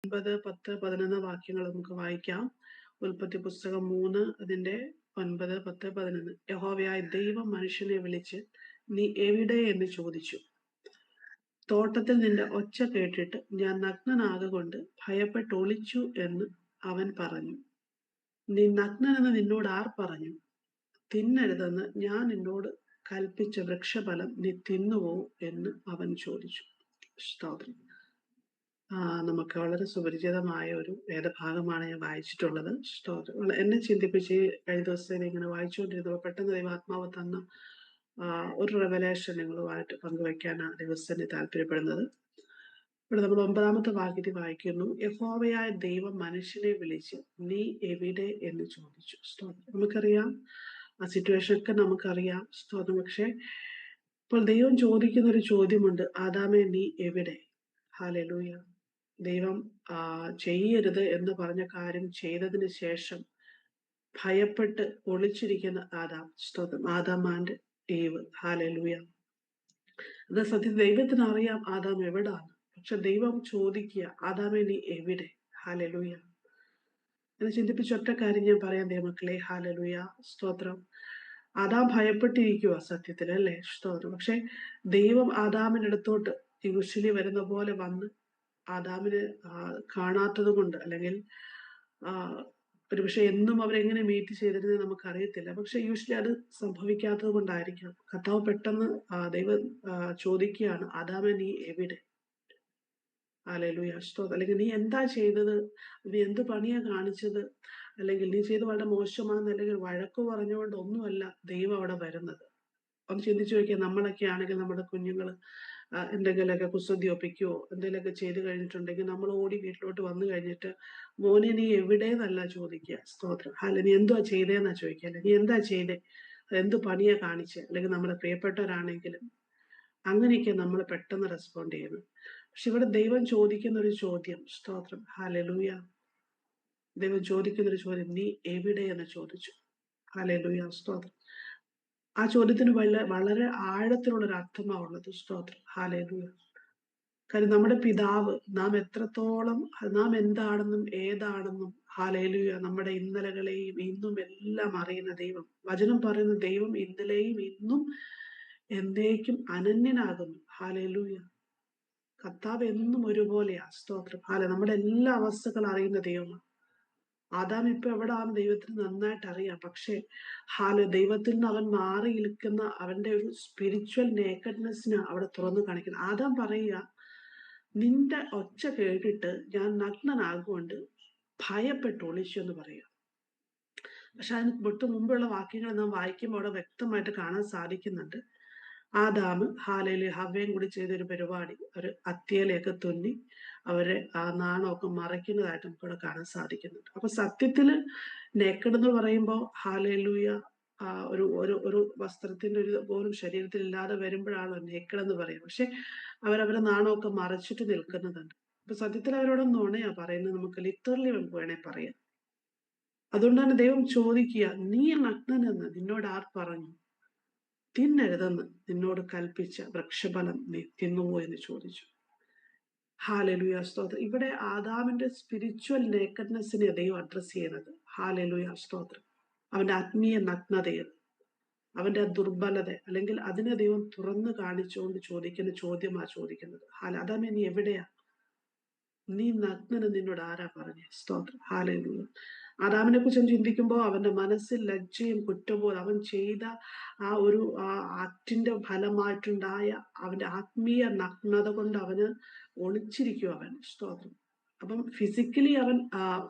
9, 10, 11 വാക്യങ്ങൾ നമുക്ക് വായിക്കാം. ഉൽപ്പത്തി പുസ്തകം 3 അതിന്റെ 9, 10, 11. യഹോവയായ ദൈവം മനുഷ്യനെ വിളിച്ച്, നീ എവിടെ എന്ന് ചോദിച്ചു. തോട്ടത്തിൽ നിന്റെ ഒച്ച കേട്ടിട്ട് ഞാൻ നഗ്നനാകൊണ്ട് ഭയപ്പെട്ട് ഒളിച്ചു എന്ന് അവൻ പറഞ്ഞു. നീ നഗ്നനെന്ന് നിന്നോട് ആർ പറഞ്ഞു? തിന്നരുതെന്ന് ഞാൻ നിന്നോട് കൽപ്പിച്ച വൃക്ഷഫലം നീ തിന്നുവോ എന്ന് അവൻ ചോദിച്ചു. സ്തോത്രം. നമുക്ക് വളരെ സുപരിചിതമായ ഒരു വേദഭാഗമാണ് ഞാൻ വായിച്ചിട്ടുള്ളത്. സ്തോത്രം. എന്നെ ചിന്തിപ്പിച്ച് കഴിഞ്ഞ ദിവസം ഇങ്ങനെ വായിച്ചുകൊണ്ടിരുന്നപ്പോൾ പെട്ടെന്ന് ദൈവാത്മാവ് തന്ന ഒരു റെവലേഷൻ നിങ്ങളുമായിട്ട് പങ്കുവയ്ക്കാനാണ് ദൈവസന്നിധി താല്പര്യപ്പെടുന്നത്. ഇവിടെ നമ്മൾ 9-ാമത്തെ വാക്യത്തിൽ വായിക്കുന്നു, യഹോവയായ ദൈവം മനുഷ്യനെ വിളിച്ച്, നീ എവിടെ എന്ന് ചോദിച്ചു. സ്തോത്രം. നമുക്കറിയാം ആ സിറ്റുവേഷൻ ഒക്കെ നമുക്കറിയാം. സ്തോത്രം. പക്ഷെ ഇപ്പോൾ ദൈവം ചോദിക്കുന്ന ഒരു ചോദ്യമുണ്ട്, ആദാമേ നീ എവിടെ? ഹല്ലേലൂയ. ദൈവം ചെയ്യരുത് എന്ന് പറഞ്ഞ കാര്യം ചെയ്തതിന് ശേഷം ഭയപ്പെട്ട് ഒളിച്ചിരിക്കുന്ന ആദാം. സ്തോത്രം. Adam and eve. ഹല്ലേലൂയ. അത് സത്യം ദൈവത്തിന് അറിയാം ആദാം എവിടാണ്. പക്ഷെ ദൈവം ചോദിക്കുക, ആദാമേ നീ എവിടെ? ഹല്ലേലൂയ. എന്ന് ചിന്തിപ്പിച്ച ഒറ്റ കാര്യം ഞാൻ പറയാം ദൈവമക്കളെ. ഹല്ലേലൂയ. സ്തോത്രം. ആദാം ഭയപ്പെട്ടിരിക്കുക സത്യത്തിൽ, അല്ലേ? സ്തോത്രം. പക്ഷെ ദൈവം ആദാമിന്റെ അടുത്തോട്ട് യൂഷ്വലി വരുന്ന പോലെ വന്ന് ആദാമിന് കാണാത്തത് കൊണ്ട്, അല്ലെങ്കിൽ ഒരുപക്ഷെ എന്നും അവരെങ്ങനെ മീറ്റ് ചെയ്തിരുന്നത് നമുക്കറിയത്തില്ല. പക്ഷെ യൂഷ്വലി അത് സംഭവിക്കാത്തത് കൊണ്ടായിരിക്കാം കർത്താവ് പെട്ടെന്ന് ദൈവം ചോദിക്കുകയാണ്, ആദാമേ നീ എവിടെ? ഹല്ലേലൂയ. സ്തോത്രം. അല്ലെങ്കിൽ നീ എന്താ ചെയ്തത്? നീ എന്ത് പണിയാ കാണിച്ചത്? അല്ലെങ്കിൽ നീ ചെയ്ത് വളരെ മോശമാണെന്ന് അല്ലെങ്കിൽ വഴക്ക് പറഞ്ഞുകൊണ്ട് ഒന്നുമല്ല ദൈവം അവിടെ വരുന്നത്. ഒന്ന് ചിന്തിച്ചു നോക്കിയാൽ, നമ്മളൊക്കെ ആണെങ്കിൽ നമ്മുടെ കുഞ്ഞുങ്ങൾ എന്തെങ്കിലുമൊക്കെ കുസൃതി ഒപ്പിക്കുകയോ എന്തെങ്കിലുമൊക്കെ ചെയ്ത് കഴിഞ്ഞിട്ടുണ്ടെങ്കിൽ നമ്മൾ ഓടി വീട്ടിലോട്ട് വന്നു കഴിഞ്ഞിട്ട്, മോനെ നീ എവിടെയെന്നല്ല ചോദിക്കുക. സ്തോത്രം. അല്ല, നീ എന്തുവാ ചെയ്തേന്നാ ചോദിക്കുക. അല്ലെ, നീ എന്താ ചെയ്തേ? എന്ത് പണിയാ കാണിച്ചേ? അല്ലെങ്കിൽ നമ്മുടെ പ്രിയപ്പെട്ടവരാണെങ്കിലും അങ്ങനെയൊക്കെ നമ്മൾ പെട്ടെന്ന് റെസ്പോണ്ട് ചെയ്യുന്നു. പക്ഷെ ഇവിടെ ദൈവം ചോദിക്കുന്ന ഒരു ചോദ്യം. സ്തോത്രം. ഹല്ലേലൂയ. ദൈവം ചോദിക്കുന്ന ഒരു ചോദ്യം, നീ എവിടെ എന്ന് ചോദിച്ചു. ഹല്ലേലൂയ. സ്തോത്രം. ആ ചോദ്യത്തിന് വളരെ ആഴത്തിലുള്ളൊരു അർത്ഥമാണ് ഉള്ളത്. സ്തോത്രം. ഹല്ലേലൂയ. കാര്യം നമ്മുടെ പിതാവ് നാം എത്രത്തോളം, നാം എന്താണെന്നും ഏതാണെന്നും, ഹല്ലേലൂയ, നമ്മുടെ ഇന്നലകളെയും ഇന്നും എല്ലാം അറിയുന്ന ദൈവം. വചനം പറയുന്ന ദൈവം ഇന്നലെയും ഇന്നും എന്നേക്കും അനന്യനാകുന്നു. ഹല്ലേലൂയ. കർത്താവ് എന്നും ഒരുപോലെയാ. സ്തോത്രം. നമ്മുടെ എല്ലാ അവസ്ഥകൾ അറിയുന്ന ദൈവമാണ്. ആദാം ഇപ്പൊ എവിടാന്ന് ദൈവത്തിന് നന്നായിട്ട് അറിയാം. പക്ഷെ ദൈവത്തിൽ നിന്ന് അവൻ മാറി നിൽക്കുന്ന അവന്റെ ഒരു സ്പിരിച്വൽ നേക്കഡ്നെസ്സിന് അവിടെ തുറന്നു കാണിക്കുന്നത്. ആദാം പറയുക, നിന്റെ ഒച്ച കേട്ടിട്ട് ഞാൻ നഗ്നനാകൊണ്ട് ഭയപ്പെട്ട് ഒളിച്ചു എന്ന് പറയുക. പക്ഷെ അതിന് തൊട്ട് മുമ്പുള്ള വാക്യങ്ങൾ നാം വായിക്കുമ്പോൾ അവിടെ വ്യക്തമായിട്ട് കാണാൻ സാധിക്കുന്നുണ്ട്, ആദാം ഹവ്വയും കൂടി ചെയ്തൊരു പരിപാടി, ഒരു അത്തിയിലൊക്കെ തുന്നി അവരെ ആ നാണമൊക്കെ മറയ്ക്കുന്നതായിട്ട് നമുക്കിവിടെ കാണാൻ സാധിക്കുന്നുണ്ട്. അപ്പൊ സത്യത്തില് നേക്കഡ് എന്ന് പറയുമ്പോൾ ഹാലേലൂയ, ഒരു ഒരു ഒരു വസ്ത്രത്തിന്റെ ഒരു പോലും ശരീരത്തിൽ ഇല്ലാതെ വരുമ്പോഴാണല്ലോ നേക്കഡ് എന്ന് പറയുന്നത്. പക്ഷെ അവരവരെ നാണമൊക്കെ മറച്ചിട്ട് നിൽക്കുന്നതുണ്ട്. അപ്പൊ സത്യത്തിൽ അവരോട് നുണയാ പറയുന്നത്, നമുക്ക് ലിറ്ററലി വേണേ പറയാം. അതുകൊണ്ടാണ് ദൈവം ചോദിക്കുക, നീ നഗ്നനെന്ന് നിന്നോട് ആർ പറഞ്ഞു? തിന്നരുതെന്ന് നിന്നോട് കൽപ്പിച്ച വൃക്ഷഫലം നീ തിന്നുവോ എന്ന് ചോദിച്ചു. ഹല്ലേലൂയ. സ്തോത്രം. ഇവിടെ ആദാമിന്റെ സ്പിരിച്വൽ നേക്കഡ്നെസ്സിനെ ദൈവം അഡ്രസ് ചെയ്യുന്നത്. ഹല്ലേലൂയ. സ്തോത്രം. അവന്റെ ആത്മീയ നഗ്നതയെ, അവന്റെ ദുർബലത, അല്ലെങ്കിൽ അതിനെ ദൈവം തുറന്നു കാണിച്ചുകൊണ്ട് ചോദിക്കുന്ന ചോദ്യമാ ചോദിക്കുന്നത്. ആദാമേ നീ എവിടെയാ? നീ നഗ്നന് നിന്നോട് ആരാ പറഞ്ഞേ? സ്തോത്രം. ഹല്ലേലൂയ. ആദാമിനെ കുറിച്ച് ചിന്തിക്കുമ്പോൾ അവന്റെ മനസ്സിൽ ലജ്ജയും കുറ്റബോധം, അവൻ ചെയ്ത ഒരു ആക്ടിന്റെ ഫലമായിട്ടുണ്ടായ അവന്റെ ആത്മീയ നഗ്നത കൊണ്ട് അവന് ഒളിച്ചിരിക്കും അവൻ. സ്തോത്രം. അപ്പം ഫിസിക്കലി അവൻ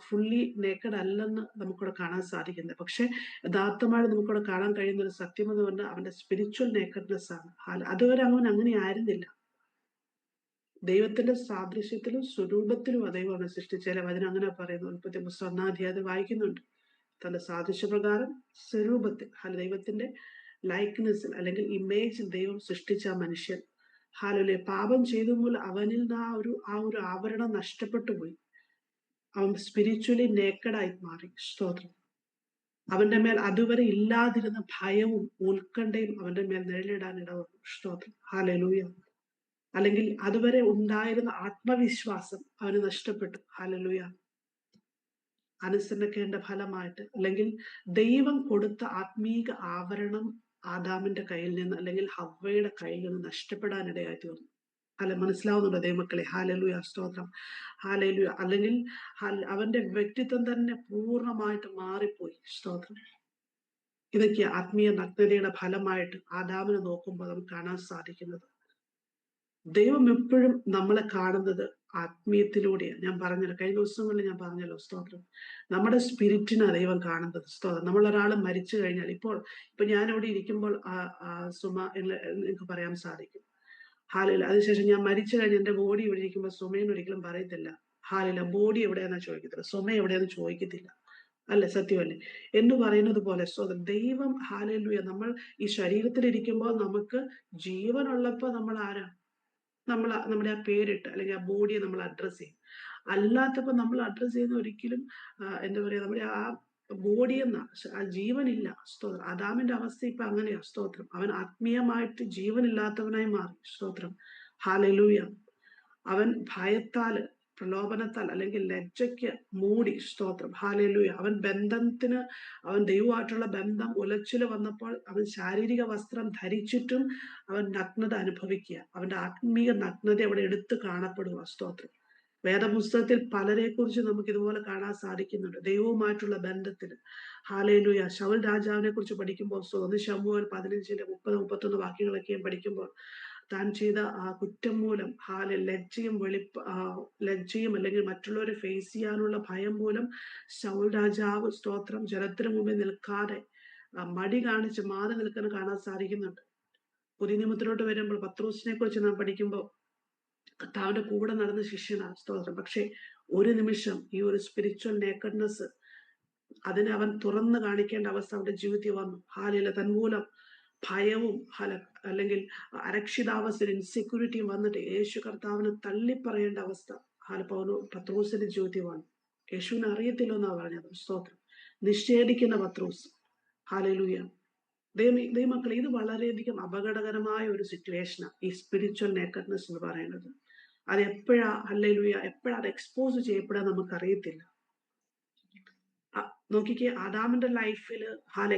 ഫുള്ളി നേക്കഡ് അല്ലെന്ന് നമുക്കിവിടെ കാണാൻ സാധിക്കുന്നത്. പക്ഷെ യഥാർത്ഥമായിട്ട് നമുക്കിവിടെ കാണാൻ കഴിയുന്ന ഒരു സത്യം എന്ന് പറഞ്ഞാൽ അവന്റെ സ്പിരിച്വൽ നേക്കഡ്നെസ് ആണ്. അതുവരെ അവൻ അങ്ങനെ ആയിരുന്നില്ല. ദൈവത്തിന്റെ സാദൃശ്യത്തിലും സ്വരൂപത്തിലും ദൈവമാണ് സൃഷ്ടിച്ചത്. വചനം അങ്ങനെ പറയുന്നു. ഉൽപ്പത്തി പുസ്തകം 1-ാം അധ്യായം വായിക്കുന്നുണ്ട്. തന്റെ സാദൃശ്യപ്രകാരം സ്വരൂപത്തിൽ, ദൈവത്തിന്റെ ലൈക്ക്നെസ്സിൽ അല്ലെങ്കിൽ ഇമേജിൽ ദൈവം സൃഷ്ടിച്ച മനുഷ്യൻ പാപം ചെയ്ത മൂലം അവനിൽ നിന്ന് ആ ഒരു ആവരണം നഷ്ടപ്പെട്ടു പോയി. അവൻ സ്പിരിച്വലി നേക്കഡായി മാറി. സ്തോത്രം. അവന്റെ മേൽ അതുവരെ ഇല്ലാതിരുന്ന ഭയവും ഉത്കണ്ഠയും അവന്റെ മേൽ നിഴലിടാൻ ഇടവന്നു. സ്തോത്രം. ഹല്ലേലൂയ. അല്ലെങ്കിൽ അതുവരെ ഉണ്ടായിരുന്ന ആത്മവിശ്വാസം അവന് നഷ്ടപ്പെട്ടു. ഹല്ലേലൂയ. അനുസരണക്കേണ്ട ഫലമായിട്ട്, അല്ലെങ്കിൽ ദൈവം കൊടുത്ത ആത്മീക ആവരണം ആദാമിന്റെ കയ്യിൽ നിന്ന് അല്ലെങ്കിൽ ഹവ്വയുടെ കയ്യിൽ നിന്ന് നഷ്ടപ്പെടാനിടയായി തീർന്നു. അല്ല, മനസ്സിലാവുന്നുണ്ടോ ദൈവമക്കളെ? ഹാലലുയ, സ്തോത്രം. ഹാലലുയ. അല്ലെങ്കിൽ അവന്റെ വ്യക്തിത്വം തന്നെ പൂർണ്ണമായിട്ട് മാറിപ്പോയി. സ്തോത്രം. ഇതൊക്കെ ആത്മീയ നഗ്നതയുടെ ഫലമായിട്ട് ആദാമിനെ നോക്കുമ്പോൾ നമുക്ക് കാണാൻ സാധിക്കുന്നത്. ദൈവം എപ്പോഴും നമ്മളെ കാണുന്നത് ആത്മീയത്തിലൂടെയാണ്. ഞാൻ പറഞ്ഞല്ലോ, കഴിഞ്ഞ ദിവസങ്ങളിൽ ഞാൻ പറഞ്ഞല്ലോ, സ്തോത്രം. നമ്മുടെ സ്പിരിറ്റിനാണ് ദൈവം കാണുന്നത്. സ്തോത്രം. നമ്മളൊരാൾ മരിച്ചു കഴിഞ്ഞാൽ, ഇപ്പൊ ഞാനിവിടെ ഇരിക്കുമ്പോൾ സുമ എനിക്ക് പറയാൻ സാധിക്കും, ഹാലില്ല. അതിനുശേഷം ഞാൻ മരിച്ചു കഴിഞ്ഞ് എന്റെ ബോഡി ഇവിടെ ഇരിക്കുമ്പോൾ സുമയെന്ന് ഒരിക്കലും പറയത്തില്ല, ഹാലില്ല ബോഡി എവിടെയാന്നാ ചോദിക്കത്തില്ല, സുമ എവിടെയാന്ന് ചോദിക്കത്തില്ല. അല്ലെ, സത്യമല്ലേ? എന്ന് പറയുന്നത് പോലെ ദൈവം, ഹാലലുയ, നമ്മൾ ഈ ശരീരത്തിലിരിക്കുമ്പോൾ നമുക്ക് ജീവനുള്ളപ്പോ നമ്മൾ ആരാ? നമ്മുടെ ആ പേരിട്ട് അല്ലെങ്കിൽ ആ ബോഡിയെ നമ്മൾ അഡ്രസ് ചെയ്യും. അല്ലാത്തപ്പോ നമ്മൾ അഡ്രസ് ചെയ്യുന്ന ഒരിക്കലും എന്താ പറയാ, നമ്മുടെ ആ ബോഡി എന്ന ആ ജീവനില്ല. സ്തോത്രം. ആദാമിന്റെ അവസ്ഥ ഇപ്പൊ അങ്ങനെയാ. സ്തോത്രം. അവൻ ആത്മീയമായിട്ട് ജീവനില്ലാത്തവനായി മാറി. സ്തോത്രം. ഹാലലൂയ. അവൻ ഭയത്താല്, പ്രലോഭനത്താൽ അല്ലെങ്കിൽ ലജ്ജയ്ക്ക് മൂടി. സ്തോത്രം. ഹാലലൂയ. അവൻ ദൈവമായിട്ടുള്ള ബന്ധം ഉലച്ചില് വന്നപ്പോൾ അവൻ ശാരീരിക വസ്ത്രം ധരിച്ചിട്ടും അവൻ നഗ്നത അനുഭവിക്കുക. അവന്റെ ആത്മീയ നഗ്നത അവിടെ എടുത്തു കാണപ്പെടുക. സ്തോത്രം. വേദപുസ്തകത്തിൽ പലരെ കുറിച്ച് നമുക്ക് ഇതുപോലെ കാണാൻ സാധിക്കുന്നുണ്ട്, ദൈവവുമായിട്ടുള്ള ബന്ധത്തിൽ. ഹാലേലൂയ. ശൗൽ രാജാവിനെ കുറിച്ച് പഠിക്കുമ്പോൾ, 1 ശമൂവേൽ 15 30-31 വാക്യങ്ങളൊക്കെയും പഠിക്കുമ്പോൾ, താൻ ചെയ്ത ആ കുറ്റം മൂലം ലജ്ജയും അല്ലെങ്കിൽ മറ്റുള്ളവരെ ഫേസ് ചെയ്യാനുള്ള ഭയം മൂലം ശൗൽ രാജാവ്, സ്തോത്രം, ജനത്തിന് മുമ്പിൽ നിൽക്കാതെ മടി കാണിച്ച് മാറി നിൽക്കുന്ന കാണാൻ സാധിക്കുന്നുണ്ട്. പുതിയ നിയമത്തിലോട്ട് വരുമ്പോൾ പത്രോസിനെ കുറിച്ച് നാം പഠിക്കുമ്പോൾ, കർത്താവിന്റെ കൂടെ നടന്ന ശിഷ്യനാണ്. സ്തോത്രം. പക്ഷെ ഒരു നിമിഷം ഈ ഒരു സ്പിരിച്വൽ നേക്കഡ്നെസ് അതിനെ അവൻ തുറന്നു കാണിക്കേണ്ട അവസ്ഥ അവന്റെ ജീവിതത്തിൽ വന്നു. ഹാലില്ല. തന്മൂലം ഭയവും അല്ലെങ്കിൽ അരക്ഷിതാവസ്ഥ, ഇൻസെക്യൂരിറ്റിയും വന്നിട്ട് യേശു കർത്താവിനെ തള്ളിപ്പറയേണ്ട അവസ്ഥ പത്രോസിന്റെ ജീവിതത്തിൽ വന്നു. യേശുവിനെ അറിയത്തില്ല എന്നാ പറഞ്ഞത്. സ്തോത്രം. നിഷേധിക്കുന്ന പത്രോസ്. ഹാലലൂയ. ദൈവമക്കളെ, ഇത് വളരെയധികം അപകടകരമായ ഒരു സിറ്റുവേഷനാണ് ഈ സ്പിരിച്വൽ നേക്കഡ്നെസ് എന്ന് പറയുന്നത്. അത് എപ്പോഴാ, ഹല്ലേലൂയ, എപ്പോഴാ അത് എക്സ്പോസ് ചെയ്യപ്പെടാൻ നമുക്കറിയത്തില്ല. നോക്കിക്കേ, ആദാമിന്റെ ലൈഫിൽ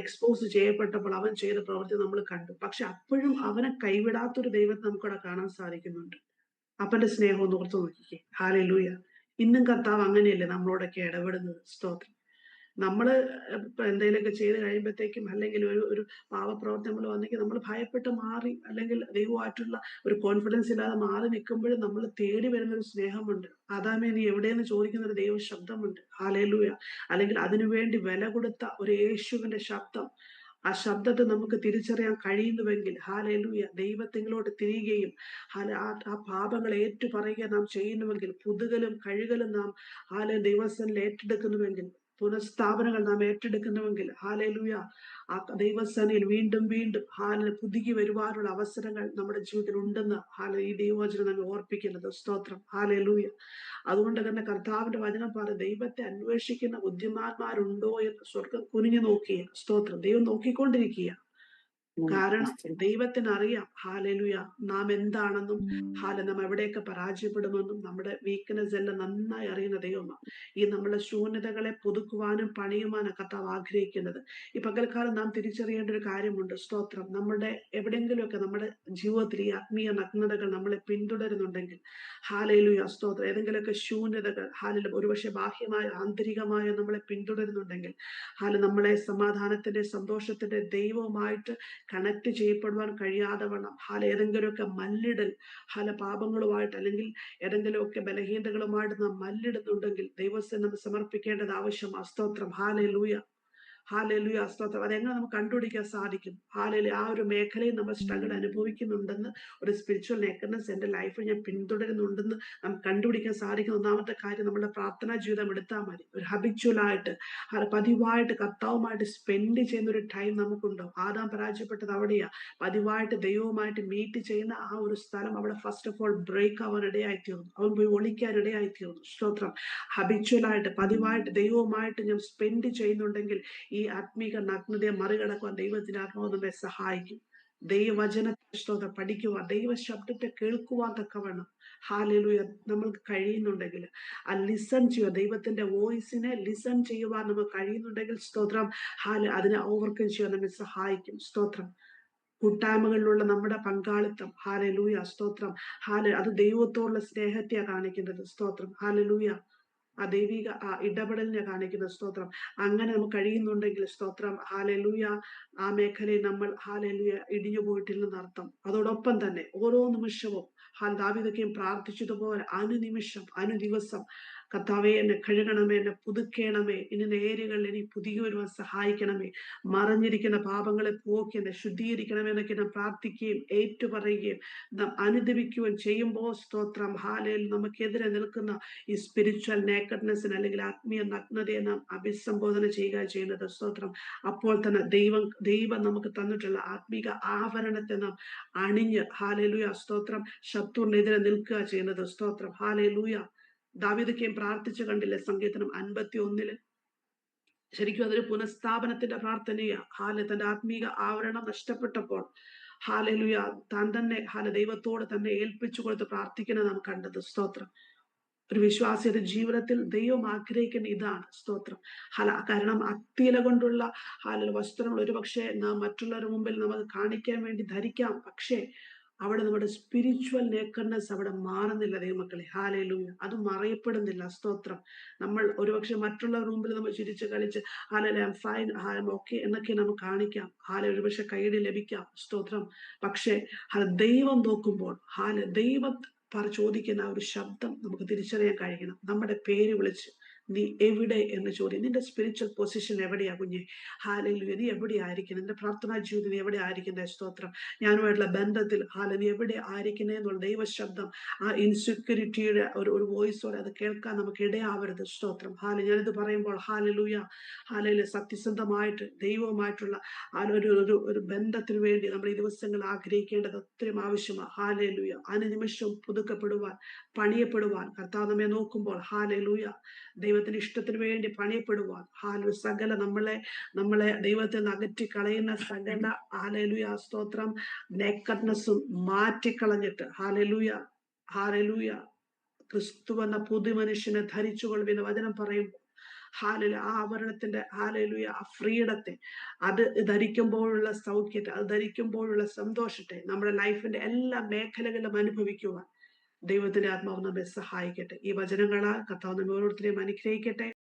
എക്സ്പോസ് ചെയ്യപ്പെട്ടപ്പോൾ അവൻ ചെയ്ത പ്രവൃത്തി നമ്മൾ കണ്ടു. പക്ഷെ അപ്പോഴും അവനെ കൈവിടാത്തൊരു ദൈവത്തെ നമുക്കവിടെ കാണാൻ സാധിക്കുന്നുണ്ട്. അപ്പന്റെ സ്നേഹം ഒന്ന് ഓർത്ത് നോക്കിക്കേ. ഹാലലൂയ. ഇന്നും കർത്താവ് അങ്ങനെയല്ലേ നമ്മളോടൊക്കെ ഇടപെടുന്നത്. സ്തോത്രം. നമ്മള് എന്തെങ്കിലുമൊക്കെ ചെയ്ത് കഴിയുമ്പോഴത്തേക്കും, അല്ലെങ്കിൽ ഒരു പാവപ്രവർത്തി നമ്മൾ വന്നെങ്കിൽ നമ്മൾ ഭയപ്പെട്ട് മാറി, അല്ലെങ്കിൽ ദൈവമായിട്ടുള്ള ഒരു കോൺഫിഡൻസ് ഇല്ലാതെ മാറി നിൽക്കുമ്പോഴും നമ്മൾ തേടി വരുന്ന ഒരു സ്നേഹമുണ്ട്. ആദാമേ നീ എവിടെയെന്ന് ചോദിക്കുന്ന ഒരു ദൈവ ശബ്ദമുണ്ട്. ഹാലേലൂയ. അല്ലെങ്കിൽ അതിനുവേണ്ടി വില കൊടുത്ത ഒരു യേശുവിന്റെ ശബ്ദം. ആ ശബ്ദത്തെ നമുക്ക് തിരിച്ചറിയാൻ കഴിയുന്നുവെങ്കിൽ, ഹാലേലൂയ, ദൈവത്തിലോട്ട് തിരികെയും ആ പാപങ്ങൾ ഏറ്റുപറയുക നാം ചെയ്യുന്നുവെങ്കിൽ, പുതുകലും കഴുകലും നാം ദൈവസ്ഥനിൽ ഏറ്റെടുക്കുന്നുവെങ്കിൽ, പുനഃസ്ഥാപനങ്ങൾ നാം ഏറ്റെടുക്കുന്നുവെങ്കിൽ, ഹാലേലൂയ, ആ ദൈവസേനയിൽ വീണ്ടും വീണ്ടും പുതുകി വരുവാനുള്ള അവസരങ്ങൾ നമ്മുടെ ജീവിതത്തിൽ ഉണ്ടെന്ന് ഈ ദൈവവചനം നമ്മെ ഓർപ്പിക്കുന്നത്. സ്തോത്രം. ഹാലേലൂയ. അതുകൊണ്ട് തന്നെ കർത്താവിന്റെ വചനം പറയും, ദൈവത്തെ അന്വേഷിക്കുന്ന ബുദ്ധിമാന്മാരുണ്ടോ എന്ന് സ്വർഗം കുനിഞ്ഞു നോക്കിയ. സ്തോത്രം. ദൈവം നോക്കിക്കൊണ്ടിരിക്കുക. കാരണം ദൈവത്തിന് അറിയാം, ഹാലലുയ, നാം എന്താണെന്നും നാം എവിടെയൊക്കെ പരാജയപ്പെടുമെന്നും നമ്മുടെ വീക്ക്നെസ് എല്ലാം നന്നായി അറിയുന്ന ദൈവമാണ്. ഈ നമ്മുടെ ശൂന്യതകളെ പുതുക്കുവാനും പണിയുവാനും കർത്താവ് ആഗ്രഹിക്കുന്നത്. ഈ പകൽക്കാലം നാം തിരിച്ചറിയേണ്ട ഒരു കാര്യമുണ്ട്. സ്തോത്രം. നമ്മുടെ എവിടെയെങ്കിലുമൊക്കെ നമ്മുടെ ജീവിതത്തിൽ ഈ ആത്മീയ നഗ്നതകൾ നമ്മളെ പിന്തുടരുന്നുണ്ടെങ്കിൽ, ഹാലലുയ, സ്തോത്രം, ഏതെങ്കിലുമൊക്കെ ശൂന്യതകൾ ഒരുപക്ഷെ ബാഹ്യമായ ആന്തരികമായ നമ്മളെ പിന്തുടരുന്നുണ്ടെങ്കിൽ, നമ്മളെ സമാധാനത്തിന്റെ സന്തോഷത്തിന്റെ ദൈവവുമായിട്ട് കണക്ട് ചെയ്യപ്പെടുവാൻ കഴിയാതെ വണ്ണം ഏതെങ്കിലുമൊക്കെ മല്ലിടൽ പാപങ്ങളുമായിട്ട്, അല്ലെങ്കിൽ ഏതെങ്കിലുമൊക്കെ ബലഹീനതകളുമായിട്ട് നാം മല്ലിടുന്നുണ്ടെങ്കിൽ ദൈവത്തെ നമ്മൾ സമർപ്പിക്കേണ്ടത് ആവശ്യമാണ്. സ്തോത്രം. ഹാലലൂയ. ഹാലലുയ, സ്തോത്രം. അതെങ്ങനെ നമുക്ക് കണ്ടുപിടിക്കാൻ സാധിക്കും? ആ ഒരു മേഖലയിൽ നമ്മൾ സ്ട്രഗിൾ അനുഭവിക്കുന്നുണ്ടെന്ന്, ഒരു സ്പിരിച്വൽ നേക്കഡ്നെസ് എന്റെ ലൈഫിൽ ഞാൻ പിന്തുടരുന്നുണ്ടെന്ന് നമുക്ക് കണ്ടുപിടിക്കാൻ സാധിക്കുന്ന ഒന്നാമത്തെ കാര്യം, നമ്മുടെ പ്രാർത്ഥനാ ജീവിതം എടുത്താൽ മതി. ഒരു ഹബിച്വലായിട്ട്, പതിവായിട്ട് കർത്താവുമായിട്ട് സ്പെൻഡ് ചെയ്യുന്ന ഒരു ടൈം നമുക്കുണ്ടോ? ആദാം പരാജയപ്പെട്ടത് അവിടെയാ. പതിവായിട്ട് ദൈവവുമായിട്ട് മീറ്റ് ചെയ്യുന്ന ആ ഒരു സ്ഥലം അവിടെ ഫസ്റ്റ് ഓഫ് ഓൾ ബ്രേക്ക് ആവാൻ ഇടയായിത്തീർന്നു. അവൻ പോയി ഒളിക്കാൻ ഇടയായിത്തീർന്നു. സ്തോത്രം. ഹബിച്വലായിട്ട്, പതിവായിട്ട് ദൈവവുമായിട്ട് ഞാൻ സ്പെൻഡ് ചെയ്യുന്നുണ്ടെങ്കിൽ ഈ ആത്മീക നഗ്നതയെ മറികടക്കുവാൻ ദൈവത്തിന്റെ ആത്മാവ് നമ്മെ സഹായിക്കും. ദൈവവചനത്തെ സ്തോത്രം പഠിക്കുവാൻ, ദൈവ ശബ്ദത്തെ കേൾക്കുവാൻ തക്കവണ്ണം ഹാലലൂയ നമ്മൾക്ക് കഴിയുന്നുണ്ടെങ്കിൽ, ആ ലിസൺ ചെയ്യുക, ദൈവത്തിന്റെ വോയിസിനെ ലിസൺ ചെയ്യുവാൻ നമുക്ക് കഴിയുന്നുണ്ടെങ്കിൽ സ്തോത്രം അതിനെ ഓവർകം ചെയ്യാൻ നമ്മെ സഹായിക്കും. സ്തോത്രം. കൂട്ടായ്മകളിലുള്ള നമ്മുടെ പങ്കാളിത്തം ഹാലലൂയ സ്തോത്രം, അത് ദൈവത്തോടുള്ള സ്നേഹത്തെയാണ് കാണിക്കുന്നത്. സ്തോത്രം. ഹാലലൂയ. ആ ദൈവിക ആ ഇടപെടലിനെ കാണിക്കുന്ന. സ്തോത്രം. അങ്ങനെ നമുക്ക് കഴിയുന്നുണ്ടെങ്കിൽ സ്തോത്രം ഹാലലൂയ, ആ മേഖലയിൽ നമ്മൾ ഹാലലൂയ ഇടിഞ്ഞു പോയിട്ടില്ലെന്ന് അർത്ഥം. അതോടൊപ്പം തന്നെ ഓരോ നിമിഷവും ദാവീദൊക്കെയും പ്രാർത്ഥിച്ചതുപോലെ അനുനിമിഷം അനുദിവസം കർത്താവേ എന്നെ കഴുകണമേ, എന്നെ പുതുക്കേണമേ, ഇനി നേരുകളിൽ ഇനി പുതിയ വരുവാൻ സഹായിക്കണമേ, മറഞ്ഞിരിക്കുന്ന പാപങ്ങളെ പോക്കി എന്നെ ശുദ്ധീകരിക്കണമേ എന്നൊക്കെ നാം പ്രാർത്ഥിക്കുകയും ഏറ്റുപറയുകയും നാം അനുദപിക്കുകയും ചെയ്യുമ്പോൾ സ്തോത്രം നമുക്കെതിരെ നിൽക്കുന്ന ഈ സ്പിരിച്വൽ നേക്കഡ്നെസ്സിന് അല്ലെങ്കിൽ ആത്മീയ നഗ്നതയെ നാം അഭിസംബോധന ചെയ്യുന്നത്. സ്തോത്രം. അപ്പോൾ തന്നെ ദൈവം നമുക്ക് തന്നിട്ടുള്ള ആത്മീക ആവരണത്തെ നാം അണിഞ്ഞ് ഹാലലൂയ സ്തോത്രം ശത്രുവിനെതിരെ നിൽക്കുക ചെയ്യുന്നത്. സ്തോത്രം. ഹാലലൂയ. ദാവീദൊക്കെയും പ്രാർത്ഥിച്ചു കണ്ടില്ലേ സങ്കീർത്തനം 51. ശരിക്കും അതൊരു പുനഃസ്ഥാപനത്തിന്റെ പ്രാർത്ഥനയാ. തന്റെ ആത്മീക ആവരണം നഷ്ടപ്പെട്ടപ്പോൾ ഹാലലുയ താൻ തന്നെ ദൈവത്തോട് തന്നെ ഏൽപ്പിച്ചു കൊടുത്ത് പ്രാർത്ഥിക്കുന്നത് നാം കണ്ടത്. സ്തോത്രം. ഒരു വിശ്വാസിയുടെ ജീവിതത്തിൽ ദൈവം ആഗ്രഹിക്കുന്ന ഇതാണ്. സ്തോത്രം. കാരണം അത്തിയില കൊണ്ടുള്ള വസ്ത്രങ്ങൾ ഒരുപക്ഷെ നാം മറ്റുള്ളവരുടെ മുമ്പിൽ നമുക്ക് കാണിക്കാൻ വേണ്ടി ധരിക്കാം. പക്ഷേ അവിടെ നമ്മുടെ സ്പിരിച്വൽ നേക്കർനെസ് അവിടെ മാറുന്നില്ല ദൈവമക്കളെ. ഹാലലൂയ. അത് മറയപ്പെടുന്നില്ല. സ്തോത്രം. നമ്മൾ ഒരുപക്ഷെ മറ്റുള്ളവരുടെ മുമ്പിൽ നമ്മൾ ചിരിച്ച് കളിച്ച് I am fine, I am okay എന്നൊക്കെ നമുക്ക് കാണിക്കാം. ഒരുപക്ഷെ കൈയ്യടി ലഭിക്കാം. സ്തോത്രം. പക്ഷേ ദൈവം നോക്കുമ്പോൾ ദൈവം ചോദിക്കുന്ന ആ ഒരു ശബ്ദം നമുക്ക് തിരിച്ചറിയാൻ കഴിയണം. നമ്മുടെ പേര് വിളിച്ച് നീ എവിടെ എന്ന് ചോദ്യം. നിന്റെ സ്പിരിച്വൽ പൊസിഷൻ എവിടെയാ കുഞ്ഞെ? ഹാലലൂയ. നീ എവിടെ ആയിരിക്കും? നിന്റെ പ്രാർത്ഥനാ ജീവിതം നീ എവിടെ ആയിരിക്കുന്നത്? സ്തോത്രം. ഞാനുമായിട്ടുള്ള ബന്ധത്തിൽ നീ എവിടെ ആയിരിക്കുന്നേ എന്നുള്ള ദൈവശബ്ദം ആ ഇൻസെക്യൂരിറ്റിയുടെ ഒരു വോയിസോടെ അത് കേൾക്കാൻ നമുക്ക് ഇടയാവരുത്. സ്തോത്രം. ഞാനിത് പറയുമ്പോൾ ഹാലലൂയ സത്യസന്ധമായിട്ട് ദൈവവുമായിട്ടുള്ള ഒരു ബന്ധത്തിന് വേണ്ടി നമ്മൾ ഈ ദിവസങ്ങൾ ആഗ്രഹിക്കേണ്ടത് ഒത്തിരി ആവശ്യമാണ്. ഹാലലൂയ. അനുനിമിഷവും പുതുക്കപ്പെടുവാൻ, പണിയപ്പെടുവാൻ കർത്താവ് നമ്മെ നോക്കുമ്പോൾ ഹാലലൂയ ദൈവത്തിന്റെ ഇഷ്ടത്തിന് വേണ്ടി പണിയപ്പെടുവാൻ സകല നമ്മളെ ദൈവത്തിൽ നിന്ന് അകറ്റി കളയുന്ന സകല ഹാലലൂയ സ്തോത്രം നേക്കഡ്നെസ്സും മാറ്റിക്കളഞ്ഞിട്ട് ഹാലലൂയ ക്രിസ്തു എന്ന പുതു മനുഷ്യനെ ധരിച്ചുകൊള്ളുന്ന വചനം പറയുമ്പോൾ ആ ആവരണത്തിന്റെ ആ ഫ്രീഡത്തെ അത് ധരിക്കുമ്പോഴുള്ള സൗഖ്യത്തെ, അത് ധരിക്കുമ്പോഴുള്ള സന്തോഷത്തെ നമ്മുടെ ലൈഫിന്റെ എല്ലാ മേഖലകളിലും അനുഭവിക്കുവാൻ ദൈവത്തിന്റെ ആത്മാവ് നമ്മെ സഹായിക്കട്ടെ. ഈ വചനങ്ങളാൽ കർത്താവ് നമ്മെ ഓരോരുത്തരെയും അനുഗ്രഹിക്കട്ടെ.